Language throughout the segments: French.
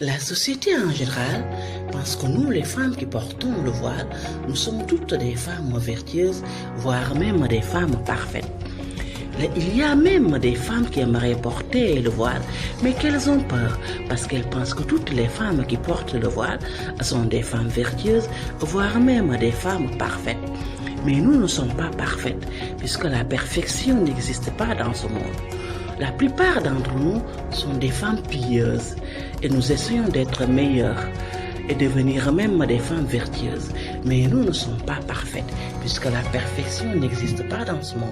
La société en général pense que nous, les femmes qui portons le voile, nous sommes toutes des femmes vertueuses, voire même des femmes parfaites. Il y a même des femmes qui aimeraient porter le voile, mais qu'elles ont peur parce qu'elles pensent que toutes les femmes qui portent le voile sont des femmes vertueuses, voire même des femmes parfaites. Mais nous ne sommes pas parfaites, puisque la perfection n'existe pas dans ce monde. La plupart d'entre nous sont des femmes pieuses et nous essayons d'être meilleures et devenir même des femmes vertueuses. Mais nous ne sommes pas parfaites, puisque la perfection n'existe pas dans ce monde.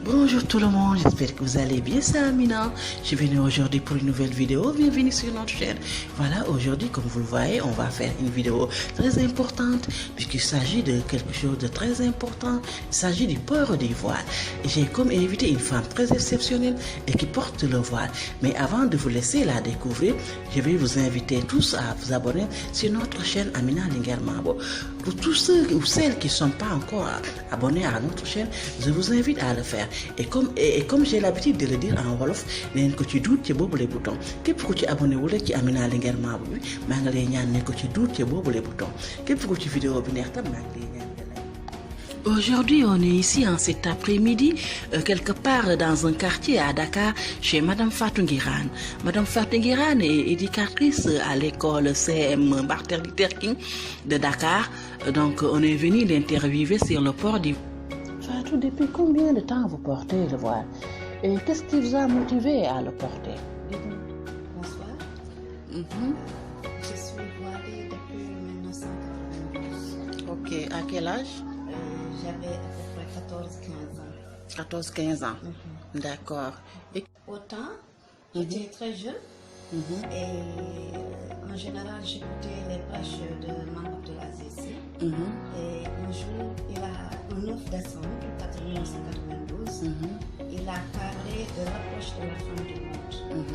Bonjour tout le monde, j'espère que vous allez bien, c'est Amina. Je suis venue aujourd'hui pour une nouvelle vidéo, bienvenue sur notre chaîne. Voilà, aujourd'hui comme vous le voyez, on va faire une vidéo très importante puisqu'il s'agit de quelque chose de très important. Il s'agit du port du voile. J'ai comme invité une femme très exceptionnelle et qui porte le voile. Mais avant de vous laisser la découvrir, je vais vous inviter tous à vous abonner sur notre chaîne Amina Linguère Mabo. Pour tous ceux ou celles qui ne sont pas encore abonnés à notre chaîne, je vous invite à le faire. Et comme j'ai l'habitude de le dire en wolof, neen ko ci duut ci boobu les boutons képp ku ci abonné wula ci Amina Linguère Mabo bi maa ngi lay ñaan ne ko ci duut ci boobu les boutons képp ku ci vidéo bi neex tam maa ngi lay ñaan. Aujourd'hui, on est ici en cet après-midi, quelque part dans un quartier à Dakar, chez Madame Fatou Nguirane. Madame Fatou Nguirane est éducatrice à l'école CM Martin Luther King de Dakar. Donc, on est venu l'interviewer sur le port du... Fatou, depuis combien de temps vous portez le voile? Et qu'est-ce qui vous a motivé à le porter? Bonsoir. Je suis voilée depuis 1992. Ok, à quel âge? J'avais à peu près 14-15 ans. 14-15 ans. D'accord. Et... Autant, j'étais très jeune et en général j'écoutais les pages de Maman de la ZC. Et un jour, le 9 décembre 1992, il a parlé de l'approche de la fin du monde.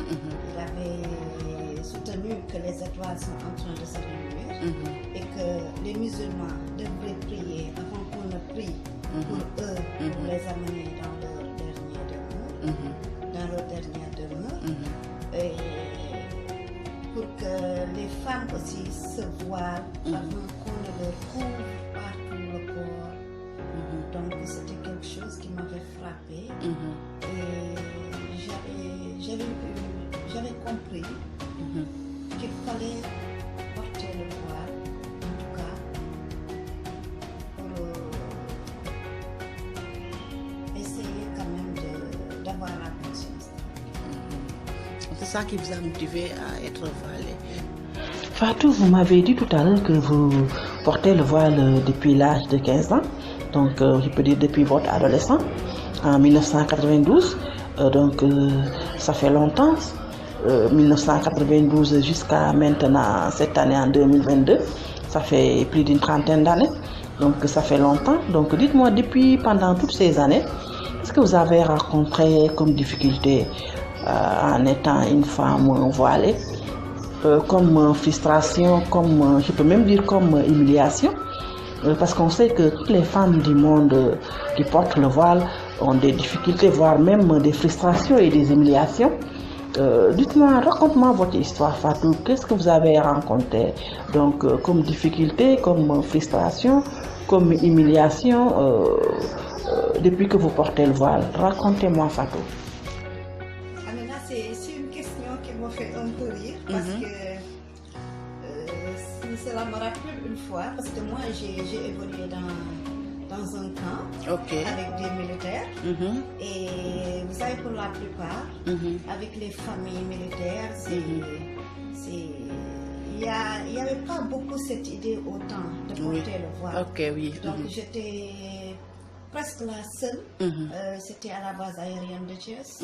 Il avait soutenu que les étoiles sont en train de se réunir et que les musulmans devraient prier avant qu'on ne prie pour eux, pour les amener dans leur dernière demeure. Et pour que les femmes aussi se voilent avant qu'on ne leur couvre partout le corps. Donc c'était quelque chose qui m'avait frappée et j'avais compris qu'il fallait porter le voile, en tout cas pour essayer quand même d'avoir la conscience. C'est ça qui vous a motivé à être voilée. Fatou, vous m'avez dit tout à l'heure que vous portez le voile depuis l'âge de 15 ans, donc je peux dire depuis votre adolescence, en 1992, donc ça fait longtemps, 1992 jusqu'à maintenant, cette année en 2022, ça fait plus d'une trentaine d'années, donc ça fait longtemps. Donc dites-moi, pendant toutes ces années, qu'est-ce que vous avez rencontré comme difficulté en étant une femme voilée, comme frustration, comme je peux même dire comme humiliation, parce qu'on sait que toutes les femmes du monde qui portent le voile ont des difficultés, voire même des frustrations et des humiliations. Dites-moi, raconte-moi votre histoire, Fatou. Qu'est-ce que vous avez rencontré donc comme difficulté, comme frustration, comme humiliation depuis que vous portez le voile? Racontez-moi, Fatou. C'est une question qui m'a fait un peu rire parce que cela me rappelle une fois, parce que moi j'ai évolué dans un camp avec des militaires et vous savez, pour la plupart, avec les familles militaires, il n'y avait pas beaucoup cette idée autant de porter le voile. Donc j'étais presque la seule, c'était à la base aérienne de Thiès.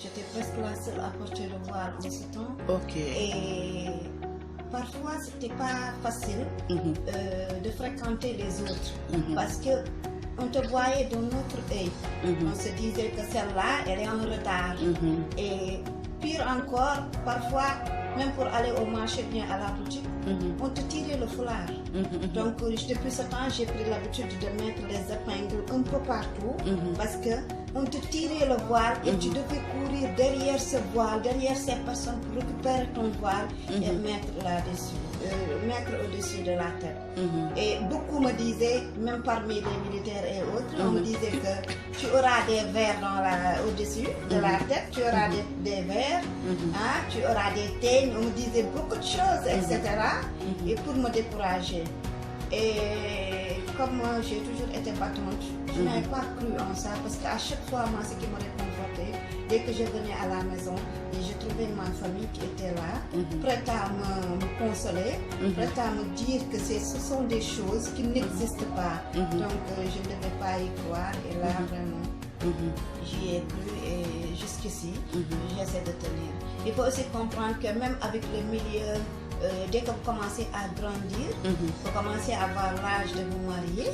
J'étais presque la seule à porter le voile en ce temps. Et parfois, c'était pas facile de fréquenter les autres parce que on te voyait dans notre œil. On se disait que celle-là, elle est en retard. Et pire encore, parfois, même pour aller au marché, bien à la boutique, on te tirait le foulard. Donc, depuis ce temps, j'ai pris l'habitude de mettre les épingles un peu partout parce que on te tirait le voile et tu devais courir derrière ce voile, derrière ces personnes pour récupérer ton voile et mettre là-dessus, mettre au-dessus de la tête. Et beaucoup me disaient, même parmi les militaires et autres, on me disait que tu auras des verres au-dessus de la tête, tu auras des verres, hein, tu auras des teignes, on me disait beaucoup de choses, etc. Et pour me décourager. Et comme j'ai toujours été battante, je n'avais pas cru en ça parce qu'à chaque fois, moi, ce qui me réconfortait, dès que je venais à la maison et je trouvais ma famille qui était là, prête à me consoler, prête à me dire que ce sont des choses qui n'existent pas. Donc, je ne devais pas y croire et là, vraiment, j'y ai cru et jusqu'ici, j'essaie de tenir. Il faut aussi comprendre que même avec le milieu, dès que vous commencez à grandir, vous commencez à avoir l'âge de vous marier,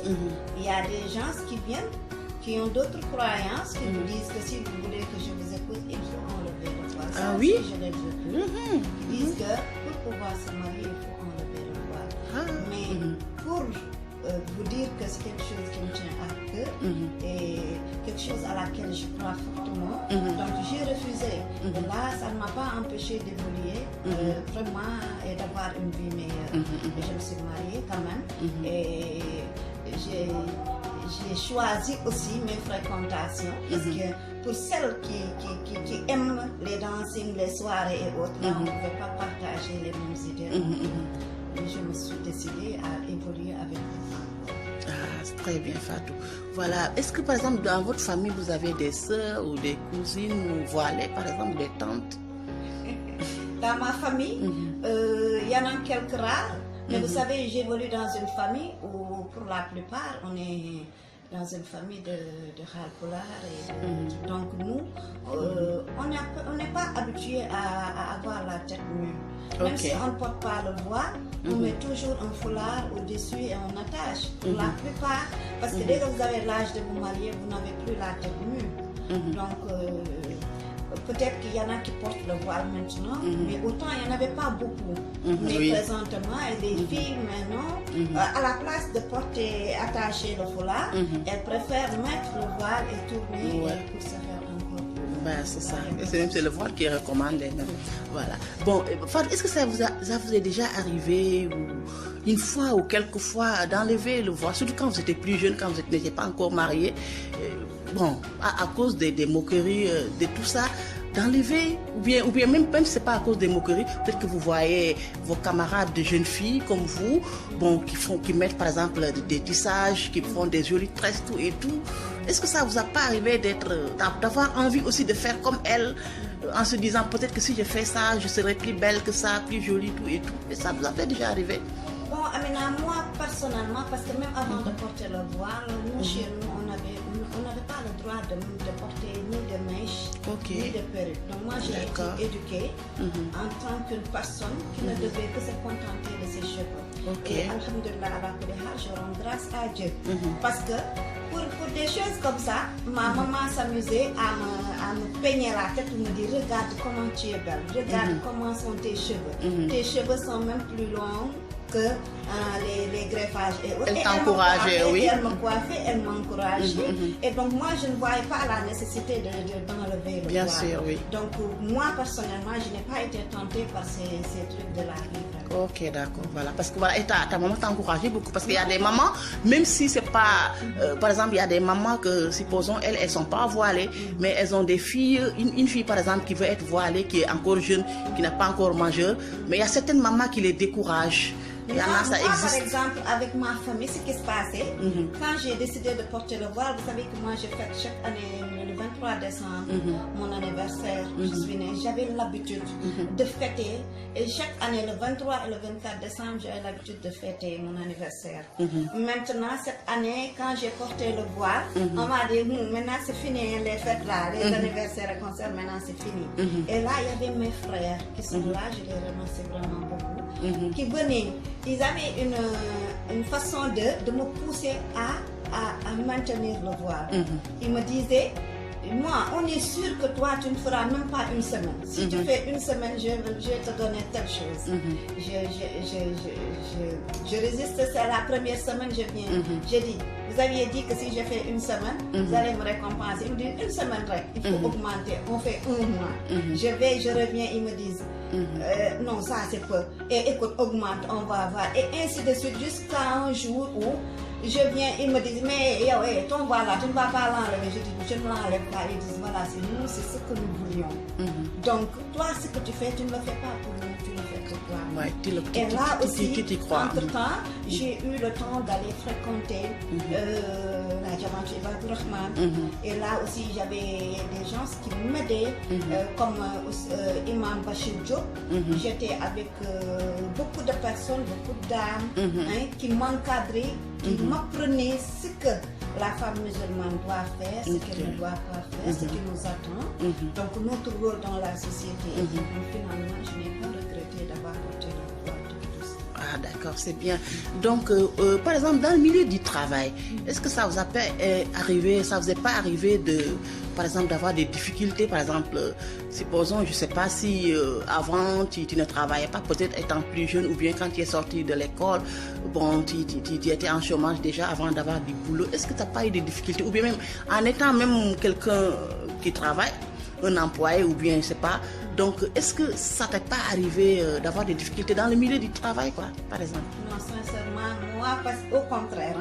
il y a des gens qui viennent, qui ont d'autres croyances, qui vous disent que si vous voulez que je vous écoute, il faut enlever le voile. Ah oui? Je l'ai vécu. Ils disent que pour pouvoir se marier, il faut enlever le voile. Mais pour vous dire que c'est quelque chose qui me tient à cœur et quelque chose à laquelle je crois fortement. Donc j'ai refusé. Et là, ça ne m'a pas empêché d'évoluer vraiment et d'avoir une vie meilleure. Et je me suis mariée quand même. Et j'ai choisi aussi mes fréquentations parce que pour celles qui aiment les dancing, les soirées et autres, on ne pouvait pas partager les mêmes idées. Je me suis décidée à évoluer avec mes femmes. Ah, c'est très bien, Fatou. Voilà. Est-ce que, par exemple, dans votre famille, vous avez des sœurs ou des cousines ou voilées, par exemple, des tantes? Dans ma famille, il y en a quelques rares. Mais vous savez, j'évolue dans une famille où, pour la plupart, on est dans une famille de Halpulaar. Donc, nous, on n'est pas habitués à avoir la tête nue. Même si on ne porte pas le voile, on met toujours un foulard au-dessus et on attache. Pour la plupart, parce que dès que vous avez l'âge de vous marier, vous n'avez plus la tête nue. Donc, peut-être qu'il y en a qui portent le voile maintenant, mais autant il n'y en avait pas beaucoup. Mais présentement, les filles maintenant, à la place de porter, attacher le foulard, elles préfèrent mettre le voile et tourner pour se faire encore plus. Ben, c'est ça. C'est le voile qui est recommandé. Voilà. Bon, est-ce que ça vous est déjà arrivé une fois ou quelques fois d'enlever le voile, surtout quand vous étiez plus jeune, quand vous n'étiez pas encore marié, bon, à cause des moqueries, de tout ça, d'enlever, ou bien même si ce n'est pas à cause des moqueries, peut-être que vous voyez vos camarades de jeunes filles comme vous, bon, qui mettent par exemple des tissages, qui font des jolies tresses, tout et tout. Est-ce que ça vous a pas arrivé d'avoir envie aussi de faire comme elles, en se disant peut-être que si je fais ça, je serai plus belle que ça, plus jolie, tout et tout? Et ça vous a fait déjà arrivé? Bon, Amina, moi personnellement, parce que même avant de porter le voile, nous chez nous, on n'avait pas le droit de porter ni de mèches, ni de perruques. Donc moi, j'ai été éduquée en tant qu'une personne qui ne devait que se contenter de ses cheveux. Et alhamdoulilah, je rends grâce à Dieu. Parce que pour des choses comme ça, ma maman s'amusait à me peigner la tête ou me dire regarde comment tu es belle, regarde comment sont tes cheveux. Tes cheveux sont même plus longs que les greffages et autres. Elle t'encourageait, oui. Elle me coiffait, elle m'encourageait. Et donc moi, je ne voyais pas la nécessité d'enlever le voile. Bien sûr, oui. Donc moi, personnellement, je n'ai pas été tentée par ces trucs de la vie. Ok, d'accord, voilà. Parce que voilà, et ta maman t'a encouragé beaucoup. Parce qu'il y a des mamans, même si c'est pas... par exemple, il y a des mamans que, supposons, elles sont pas voilées, mais elles ont des filles, une fille par exemple qui veut être voilée, qui est encore jeune, qui n'a pas encore majeur, mais il y a certaines mamans qui les découragent. Moi, par exemple, avec ma famille, ce qui se passait, quand j'ai décidé de porter le voile, vous savez que moi, je fête chaque année, le 23 décembre, mon anniversaire, je suis née, j'avais l'habitude de fêter, et chaque année, le 23 et le 24 décembre, j'avais l'habitude de fêter mon anniversaire. Maintenant, cette année, quand j'ai porté le voile, on m'a dit, maintenant c'est fini, les fêtes là, les anniversaires et concerts, maintenant c'est fini. Et là, il y avait mes frères qui sont là, je les remercie vraiment beaucoup. qui venaient, ils avaient une façon de me pousser à maintenir le voile. Ils me disaient, moi, on est sûr que toi, tu ne feras même pas une semaine. Si tu fais une semaine, je vais te donner telle chose. Je résiste, c'est la première semaine, je viens. J'ai dit, vous aviez dit que si je fais une semaine, vous allez me récompenser. Ils me disent, une semaine, il faut augmenter. On fait un mois. Je vais, je reviens, ils me disent, non, ça c'est peu. Et écoute, augmente, on va voir. Et ainsi de suite, jusqu'à un jour où je viens, ils me disent, mais yo, ton voile là, tu ne vas pas l'enlever. Je dis, je ne l'enlève pas. Ils disent, voilà, c'est nous, c'est ce que nous voulions. Donc, toi, ce que tu fais, tu ne le fais pas pour nous, tu le fais pour toi. Ouais, et là aussi, crois. entre-temps, j'ai eu le temps d'aller fréquenter la Diamanche Rahman. Et là aussi, j'avais des gens qui m'aidaient, comme Imam Bachir Diop. J'étais avec beaucoup de personnes, beaucoup de dames qui m'encadraient, qui m'apprenaient ce que la femme musulmane doit faire, ce qu'elle ne doit pas faire, ce qui nous attend. Donc notre rôle dans la société. Donc finalement, je n'ai pas regretté d'avoir porté le voile de tout ça. Ah d'accord, c'est bien. Donc, par exemple, dans le milieu du travail, est-ce que ça vous a pas arrivé, ça vous est pas arrivé de, par exemple, d'avoir des difficultés, par exemple, supposons, je sais pas si avant tu ne travaillais pas, peut-être étant plus jeune, ou bien quand tu es sorti de l'école, bon, tu étais en chômage déjà avant d'avoir du boulot. Est-ce que tu n'as pas eu de difficultés, ou bien même en étant même quelqu'un qui travaille, un employé, ou bien, je sais pas. Donc, est-ce que ça t'est pas arrivé d'avoir des difficultés dans le milieu du travail, quoi, par exemple? Non, sincèrement, moi, au contraire,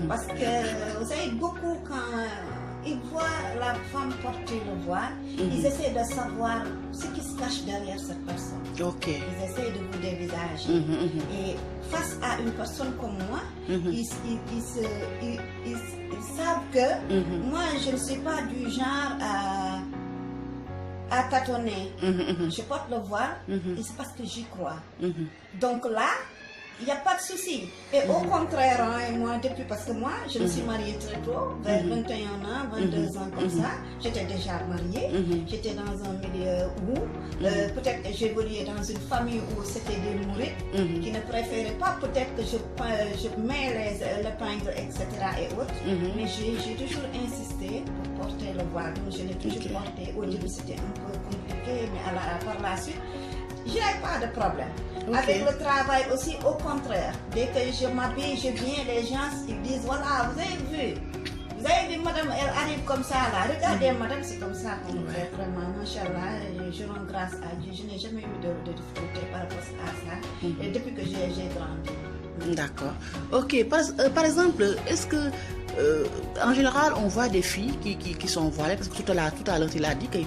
parce que vous savez, beaucoup quand ils voient la femme porter le voile, ils essaient de savoir ce qui se cache derrière cette personne. Ok. Ils essaient de vous dévisager. Et face à une personne comme moi, ils savent que moi, je ne suis pas du genre à tâtonner. Je porte le voile et c'est parce que j'y crois. Donc là, il n'y a pas de souci. Et au contraire, moi, depuis, parce que moi, je me suis mariée très tôt, vers 21 ans, 22 ans comme ça, j'étais déjà mariée. J'étais dans un milieu où, peut-être j'évoluais dans une famille où c'était des mourides qui ne préféraient pas, peut-être que je mets l'épingle, etc. et autres. Mais j'ai toujours insisté pour porter le voile. Donc je l'ai toujours porté. Au début, c'était un peu compliqué, mais par la suite, je n'ai pas de problème. Avec le travail aussi, au contraire. Dès que je m'habille, je viens, les gens ils disent, voilà, vous avez vu, madame, elle arrive comme ça là. Regardez, madame, c'est comme ça qu'on fait vraiment. Machallah, je rends grâce à Dieu. Je n'ai jamais eu de difficulté par rapport à ça. Et depuis que j'ai grandi. D'accord. Ok. Par exemple, est-ce que en général, on voit des filles qui sont voilées, parce que tout à l'heure, tu l'as dit, tu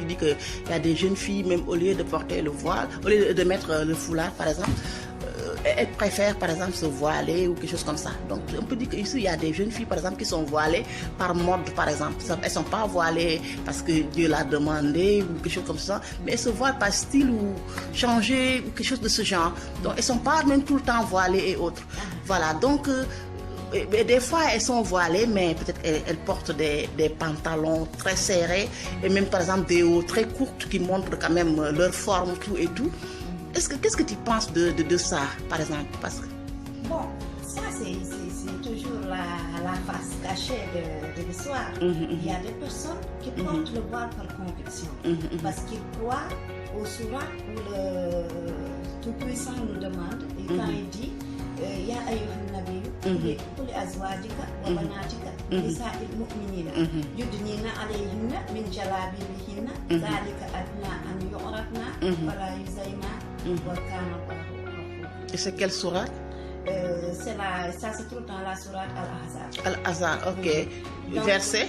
dis qu'il y a des jeunes filles, même au lieu de porter le voile, au lieu de mettre le foulard, par exemple, elles préfèrent, par exemple, se voiler ou quelque chose comme ça. Donc, on peut dire qu'ici, il y a des jeunes filles, par exemple, qui sont voilées par mode, par exemple. Elles ne sont pas voilées parce que Dieu l'a demandé ou quelque chose comme ça, mais elles se voilent par style ou changer ou quelque chose de ce genre. Donc, elles ne sont pas même tout le temps voilées et autres. Voilà, donc... des fois elles sont voilées, mais peut-être elles portent des pantalons très serrés et même par exemple des hauts très courts qui montrent quand même leur forme, tout et tout. Qu'est-ce que tu penses de ça, par exemple? Parce que... Bon, ça c'est toujours la face cachée de l'histoire. Il y a des personnes qui portent le voile par conviction, parce qu'ils croient au surat où le Tout-Puissant nous demande, et quand il dit يا أيها النبي قل لأزواجك وبناتك ونساء المؤمنين يدنين عليهن من جلابيبهن ذلك أدنى أن يعرفن ولا يزين وكان الله غفورا. Et c'est quelle sourate? Ça se trouve dans la sourate Al-Ahzab. Al-Ahzab, ok. Donc, verset?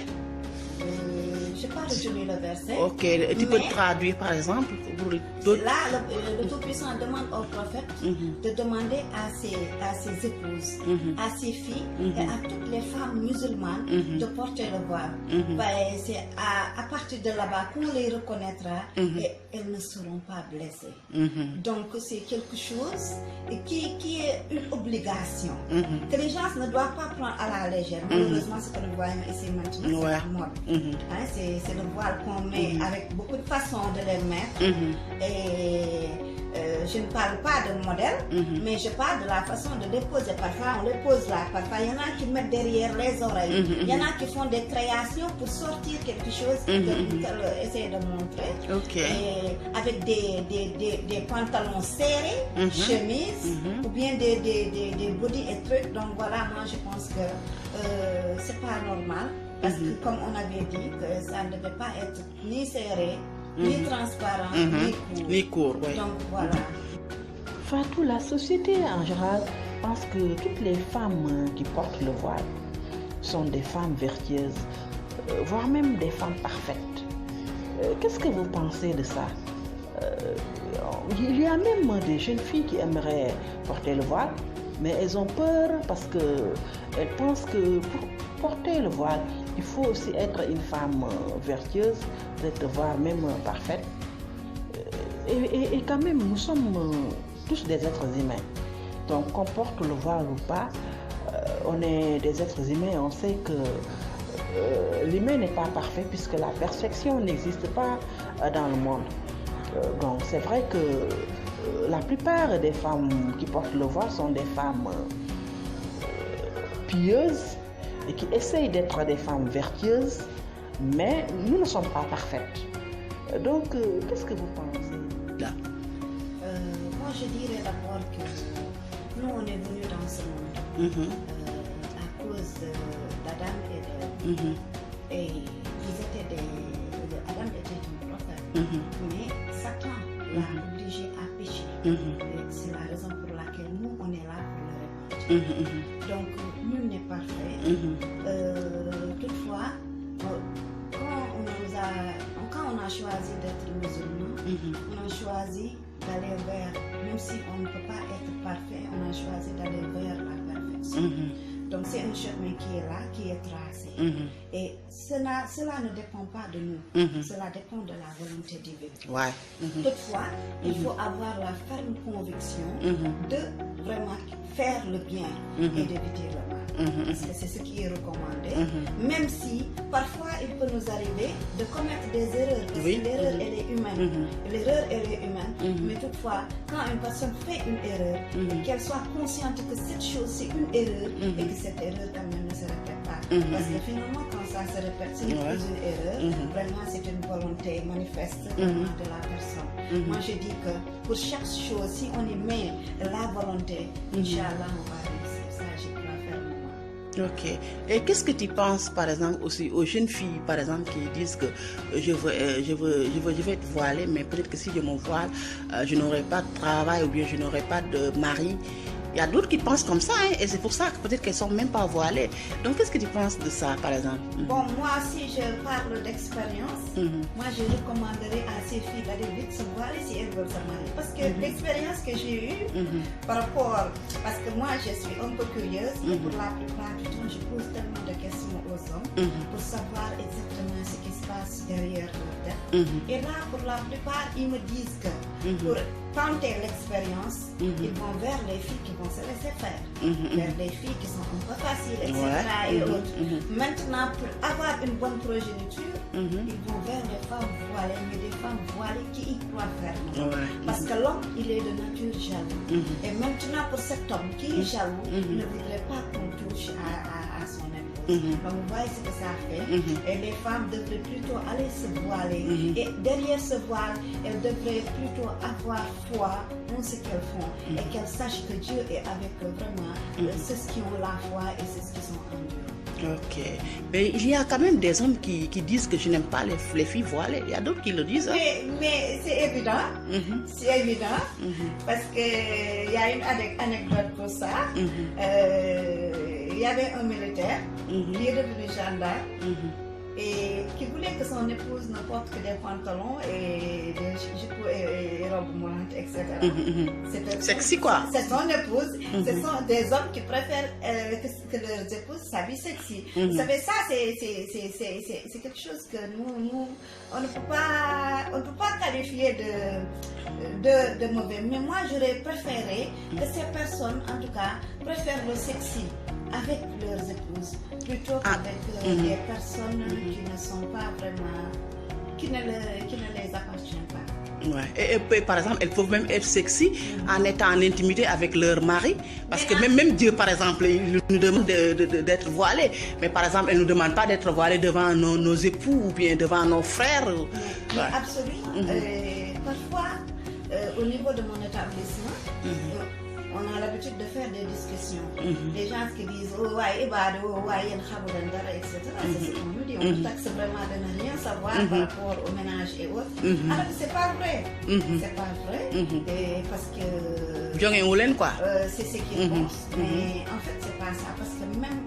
Je n'ai pas retenu le verset. Ok, tu peux traduire par exemple pour là, le Tout-Puissant demande au prophète de demander à ses épouses, à ses filles et à toutes les femmes musulmanes de porter le voile. C'est à partir de là-bas qu'on les reconnaîtra et elles ne seront pas blessées. Donc c'est quelque chose qui est une obligation que les gens ne doivent pas prendre à la légère. Malheureusement, ce que nous voyons ici maintenant, c'est la mode. C'est le voile qu'on met avec beaucoup de façons de les mettre. Et je ne parle pas de modèle, mais je parle de la façon de déposer. Parfois, on les pose là. Parfois, il y en a qui mettent derrière les oreilles. Il y en a qui font des créations pour sortir quelque chose qu'elle essaie de montrer. Et avec des pantalons serrés, chemises, ou bien des body et trucs. Donc voilà, moi je pense que c'est pas normal. Parce que comme on avait dit, que ça ne devait pas être ni serré, ni transparent, ni court. Oui. Donc voilà. Fatou, la société en général pense que toutes les femmes qui portent le voile sont des femmes vertueuses, voire même des femmes parfaites. Qu'est-ce que vous pensez de ça? Il y a même des jeunes filles qui aimeraient porter le voile, mais elles ont peur parce qu'elles pensent que pour porter le voile, il faut aussi être une femme vertueuse, peut-être voire même parfaite. Et quand même, nous sommes tous des êtres humains. Donc qu'on porte le voile ou pas, on est des êtres humains et on sait que l'humain n'est pas parfait puisque la perfection n'existe pas dans le monde. Donc c'est vrai que la plupart des femmes qui portent le voile sont des femmes pieuses et qui essayent d'être des femmes vertueuses, mais nous ne sommes pas parfaites. Donc qu'est-ce que vous pensez là? Moi je dirais d'abord que nous on est venus dans ce monde à cause d'Adam et d'Ève. Et Adam était un prophète, mais Satan l'a obligé à pécher. C'est la raison pour laquelle nous on est là pour le répandre. Donc nul n'est parfait. Toutefois, quand on a choisi d'être musulman, on a choisi d'aller vers, même si on ne peut pas être parfait, on a choisi d'aller vers la perfection. Donc c'est un chemin qui est là, qui est tracé. Et cela ne dépend pas de nous, cela dépend de la volonté divine. Toutefois, il faut avoir la ferme conviction de vraiment faire le bien et d'éviter le mal. Parce que c'est ce qui est recommandé. Même si parfois il peut nous arriver de commettre des erreurs, parce que l'erreur elle est humaine. L'erreur elle est humaine, mais toutefois quand une personne fait une erreur, qu'elle soit consciente que cette chose c'est une erreur et que cette erreur quand même ne se répète pas. Parce que finalement quand ça se répète, ce n'est plus une erreur, vraiment c'est une volonté manifeste de la personne. Moi je dis que pour chaque chose, si on y met la volonté, Inch'Allah on va réussir. Ça je crois fermement. Ok. Et qu'est-ce que tu penses, par exemple, aussi aux jeunes filles, par exemple, qui disent que je vais être voilée, mais peut-être que si je me voile, je n'aurai pas de travail ou bien je n'aurai pas de mari. Il y a d'autres qui pensent comme ça, hein, et c'est pour ça que peut-être qu'elles ne sont même pas voilées. Donc, qu'est-ce que tu penses de ça, par exemple? Bon, moi, si je parle d'expérience, moi, je recommanderais à ces filles d'aller vite se voiler si elles veulent se marier. Parce que l'expérience que j'ai eue par rapport, parce que moi, je suis un peu curieuse, et pour la plupart du temps, je pose tellement de questions aux hommes pour savoir exactement ce qui se passe derrière leur tête. Et là, pour la plupart, ils me disent que pour tenter l'expérience, ils vont vers les filles qui vont se laisser faire, vers des filles qui sont un peu faciles, etc. et autres. Maintenant, pour avoir une bonne progéniture, ils vont vers des femmes voilées, mais des femmes voilées qui y croient fermement. Parce que l'homme, il est de nature jaloux. Et maintenant, pour cet homme qui est jaloux, il ne voudrait pas qu'on touche à son épouse. Donc, vous voyez ce que ça fait. Et les femmes devraient plutôt aller se voiler. Et derrière ce voile, elles devraient plutôt avoir foi en ce qu'elles font. Et qu'elles sachent que Dieu est avec eux vraiment. Ceux qui ont la foi et ceux qui sont en Dieu. Ok. Mais il y a quand même des hommes qui disent que je n'aime pas les filles voilées. Il y a d'autres qui le disent. Hein? Mais c'est évident. C'est évident. Parce qu'il y a une anecdote pour ça. Il y avait un militaire qui est devenu gendarme et qui voulait que son épouse ne porte que des pantalons et des jupes et robes moulantes, etc. Sexy quoi. C'est son épouse. Ce sont des hommes qui préfèrent que leurs épouses s'habillent sexy. Vous savez, ça c'est quelque chose que nous on ne peut pas qualifier de mauvais. Mais moi j'aurais préféré que ces personnes, en tout cas, préfèrent le sexy avec leurs épouses plutôt qu'avec des personnes qui ne sont pas vraiment, qui ne les appartiennent pas. Ouais. Et par exemple, elles peuvent même être sexy en étant en intimité avec leur mari. Parce que même Dieu, par exemple, il nous demande d'être voilés. Mais par exemple, elle ne nous demande pas d'être voilés devant nos époux ou bien devant nos frères. Mais Ouais. absolument. Parfois, au niveau de mon établissement, on a l'habitude de faire des discussions. Les gens qui disent oh ouais, etc. C'est ce qu'on nous dit. On nous taxe vraiment de ne rien savoir par rapport au ménage et autres. Alors que c'est pas vrai. C'est pas vrai. Et parce que quoi. c'est ce qu'ils pensent. Mais en fait, c'est pas ça. Parce que même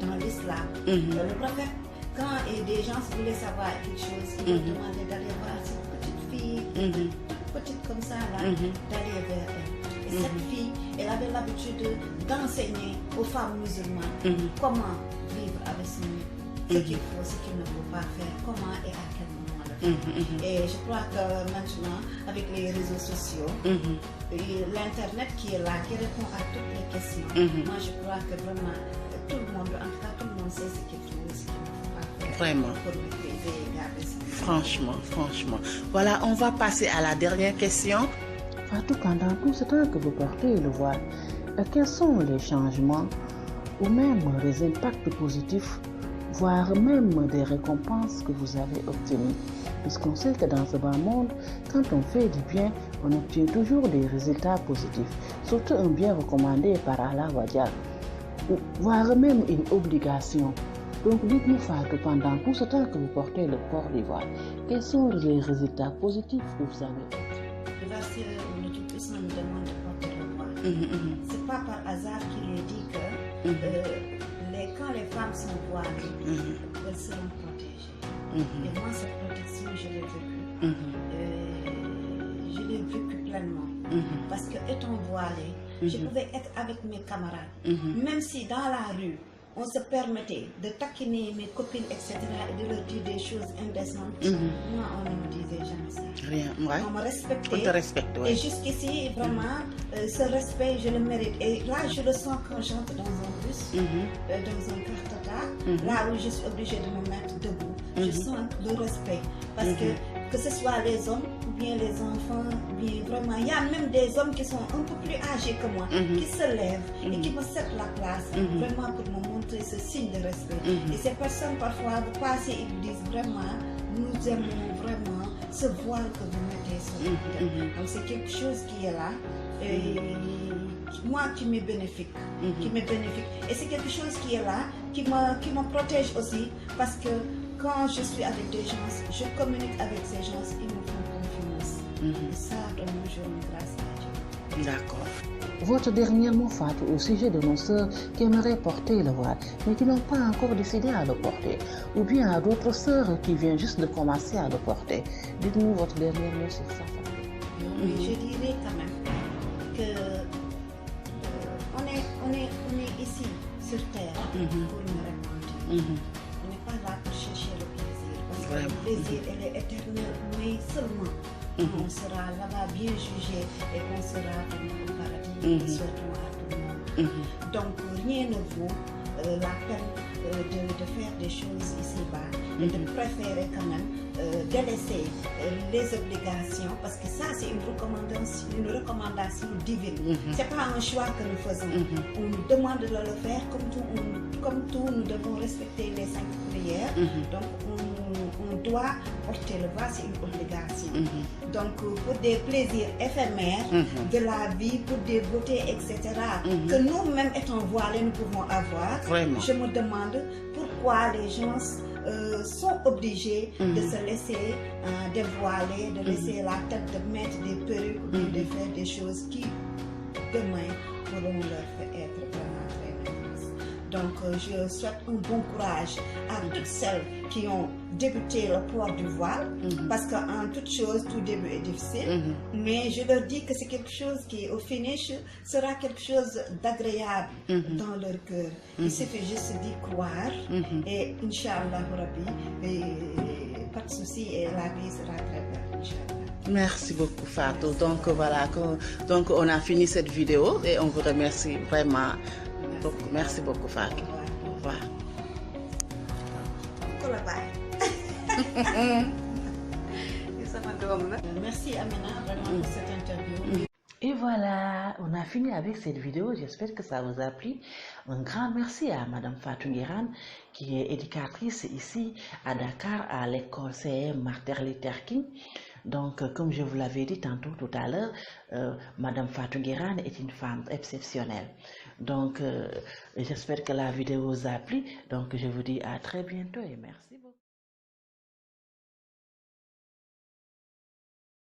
dans l'islam, le prophète, quand des gens voulaient savoir quelque chose, ils lui demandaient d'aller voir cette petite fille, toute petite comme ça, là, d'aller vers elle. Et cette fille, elle avait l'habitude d'enseigner aux femmes musulmanes comment vivre avec son mari, ce qu'il faut, ce qu'il ne faut pas faire, comment et à quel moment le faire. Et je crois que maintenant, avec les réseaux sociaux, l'internet qui est là, qui répond à toutes les questions, moi je crois que vraiment tout le monde, en tout cas tout le monde sait ce qu'il faut, ce qu'il ne faut pas faire. Vraiment. Pour maîtriser et garder ce qu'il faut. Franchement. Voilà, on va passer à la dernière question. Fatou, pendant tout ce temps que vous portez le voile, quels sont les changements ou même les impacts positifs, voire même des récompenses que vous avez obtenues? Puisqu'on sait que dans ce bas monde, quand on fait du bien, on obtient toujours des résultats positifs, surtout un bien recommandé par Allah Wadial, voire même une obligation. Donc dites-nous Fatou, pendant tout ce temps que vous portez le port du voile, quels sont les résultats positifs que vous avez obtenus? Parce que le Tout-Puissant nous demande de porter le voile. C'est pas par hasard qu'il est dit que quand les femmes sont voilées, elles seront protégées. Et moi, cette protection, je l'ai vécue. Je l'ai vécue pleinement. Parce que étant voilée, je pouvais être avec mes camarades. Même si dans la rue, on se permettait de taquiner mes copines, etc. et de leur dire des choses indécentes. Moi, on ne me disait jamais ça. Rien, ouais. On me respectait. On te respecte, ouais. Et jusqu'ici, vraiment, ce respect, je le mérite. Et là, je le sens quand j'entre dans un bus, dans un car Tata, là où je suis obligée de me mettre debout. Je sens le respect. Parce que ce soit les hommes ou bien les enfants, ou bien vraiment, il y a même des hommes qui sont un peu plus âgés que moi, qui se lèvent et qui me cèdent la place, vraiment pour me montrer ce signe de respect. Et ces personnes, parfois, vous passez et vous disent vraiment, nous aimons vraiment ce voile que vous mettez sur nous. Donc c'est quelque chose qui est là. Et moi qui m'est bénéfique, Et c'est quelque chose qui est là, qui me protège aussi, parce que quand je suis avec des gens, je communique avec ces gens, ils me font confiance. Et ça, vraiment, je rends grâce à Dieu. D'accord. Votre dernier mot, Fatou, au sujet de nos sœurs qui aimeraient porter le voile, mais qui n'ont pas encore décidé à le porter, ou bien à d'autres sœurs qui viennent juste de commencer à le porter. Dites-nous votre dernier mot sur ça. Oui, je dirais quand même que on est ici sur terre pour nous répondre. On n'est pas là pour chercher le plaisir, parce que le plaisir elle est éternel, mais seulement on sera là-bas bien jugé et on sera au paradis, surtout à tout le monde. Donc rien ne vaut la peine de faire des choses ici-bas et de préférer quand même délaisser les obligations, parce que ça c'est une recommandation divine. C'est pas un choix que nous faisons. On nous demande de le faire, comme tout nous devons respecter les 5 prières. Donc on doit porter le voile, c'est une obligation. Donc pour des plaisirs éphémères de la vie, pour des beautés, etc. que nous-mêmes étant voilés nous pouvons avoir. Vraiment. Je me demande pourquoi les gens sont obligés de se laisser dévoiler, de laisser la tête, de mettre des perruques ou de faire des choses qui demain pourront leur faire être vraiment très néfastes. Donc je souhaite un bon courage à toutes celles qui ont débuté le port du voile, parce qu'en toute chose, tout début est difficile, mais je leur dis que c'est quelque chose qui, au finish, sera quelque chose d'agréable dans leur cœur. Il suffit juste d'y croire, et Inch'Allah Rabbi, pas de souci, et la vie sera très belle, Inch'Allah. Merci beaucoup Fatou. Donc voilà, donc on a fini cette vidéo et on vous remercie vraiment beaucoup. Merci beaucoup Fatou. Au revoir. Sama Merci Amina vraiment pour cette interview. Et voilà, on a fini avec cette vidéo. J'espère que ça vous a plu. Un grand merci à Madame Fatou Nguirane, qui est éducatrice ici à Dakar, à l'école CM Martin Luther King. Donc, comme je vous l'avais dit tantôt tout à l'heure, Madame Fatou Nguirane est une femme exceptionnelle. Donc, j'espère que la vidéo vous a plu. Donc, je vous dis à très bientôt et merci beaucoup.